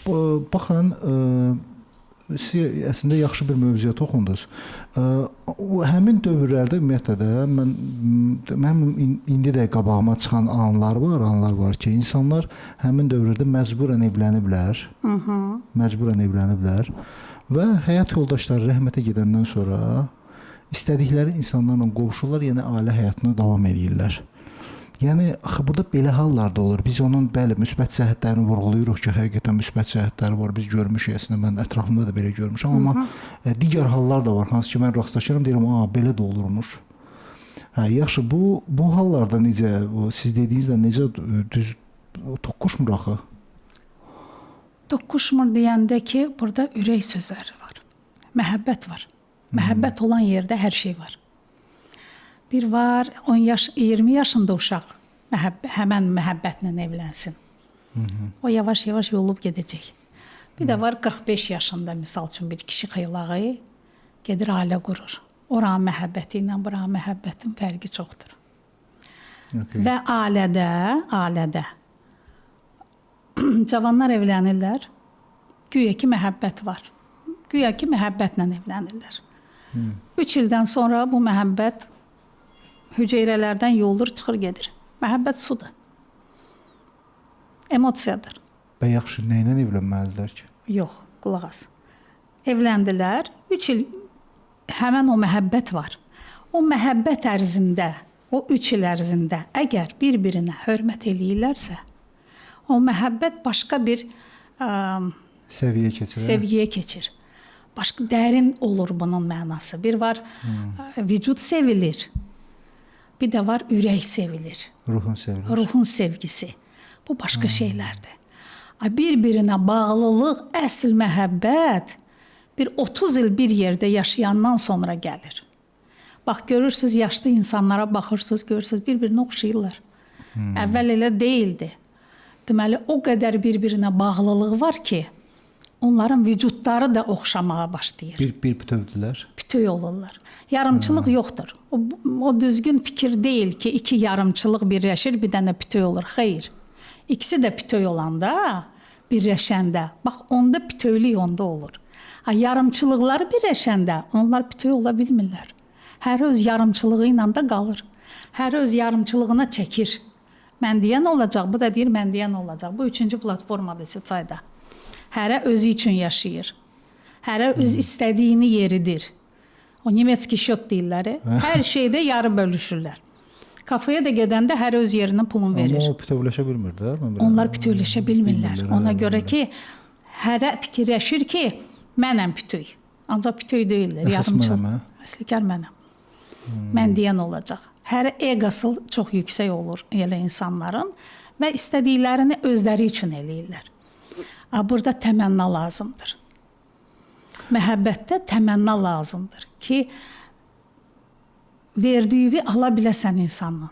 Baxın, siz əslində yaxşı bir mövzuya toxundunuz. Həmin dövrlərdə ümumiyyətlə də mənim indi də qabağıma çıxan anlar var ki, insanlar həmin dövrdə məcburən evləniblər. Məcburən evləniblər və həyat yoldaşları rəhmətə gedəndən sonra istədikləri insanlarla qovuşurlar, yəni ailə həyatını davam edirlər. Yəni axı burada belə hallar da olur. Biz onun bəli müsbət cəhətlərini vurğulayırıq ki, həqiqətən müsbət cəhətləri var. Biz görmüşük, əslində mən ətrafımda da belə görmüşəm, amma digər hallar da var. Hansı ki mən rastlaşıram, deyirəm, belə də olurmuş. Yaxşı, bu hallarda necə, siz dediyinizdə necə düz toqquşmur axı? Toqquşmur deyəndə ki, burada ürək sözləri var. Məhəbbət var. Məhəbbət olan yerdə hər şey var. Bir var 10 yaş, 20 yaşında uşaq həmən məhəbbətlə evlənsin. O yavaş-yavaş yolub gedəcək. Bir də var 45 yaşında misal üçün bir kişi xeylağı gedir ailə qurur. Oranın məhəbbəti ilə buranın məhəbbətin fərqi çoxdur. Və ailədə cavanlar evlənirlər. Güya ki məhəbbət var. Güya ki məhəbbətlə evlənirlər. 3 ildən sonra bu məhəbbət hüceyrələrdən yoldur, çıxır, gedir. Məhəbbət sudur. Emosiyadır. Və yaxşı, nə ilə evlənməlidirlər ki? Yox, qulaq as. Evləndilər, 3 il həmən o məhəbbət var. O məhəbbət ərzində, o 3 il ərzində əgər bir-birinə hörmət eləyirlərsə, o məhəbbət başqa bir səviyyəyə keçir. Başqa dərin olur bunun mənası. Bir var, vücud sevilir. Bir də var, ürək sevilir. Ruhun sevilir. Ruhun sevgisi. Bu başqa şeylərdir. Bir-birinə bağlılıq, əsl məhəbbət bir 30 il bir yerdə yaşayandan sonra gəlir. Bax, görürsünüz, yaşlı insanlara baxırsınız, görürsünüz, bir-birinə oxşayırlar. Əvvəl elə deyildi. Deməli, o qədər bir-birinə bağlılığı var ki, onların vücudları da oxşamağa başlayır. Bir bütövdülər. Bütöv olurlar. Yarımçılıq yoxdur. O düzgün fikir deyil ki, iki yarımçılıq birləşir, bir dənə bütöv olur. Xeyr. İkisi də bütöv olanda, birləşəndə, bax, onda bütövlük onda olur. Yarımçılıqları birləşəndə, onlar bütöv ola bilmirlər. Hər öz yarımçılığı ilə də qalır. Hər öz yarımçılığına çəkir. Mən deyən olacaq, bu da deyir, mən deyən olacaq. Bu 3-cü platformadır Süçayda. Hərə özü üçün yaşayır. Hərə öz istədiyini yeridir. O Nemetski şot deyirlər. Hər şeydə yarı bölüşürlər. Kafaya da gedəndə hər öz yerinin pulunu verir. Amma o bütövləşə bilmir də. Onlar bütövləşə bilmirlər. Ona görə ki, hərə fikirləşir ki, mənəm bütöv. Ancaq bütöv deyirlər. Əsas mənəm. Əslikər mənəm. Mən deyən olacaq. Hər egosu çox yüksək olur elə insanların və istədiklərini özləri üçün eləyirlər. Burada təmənna lazımdır. Məhəbbətdə təmənna lazımdır ki, verdiyi ala biləsən insanın.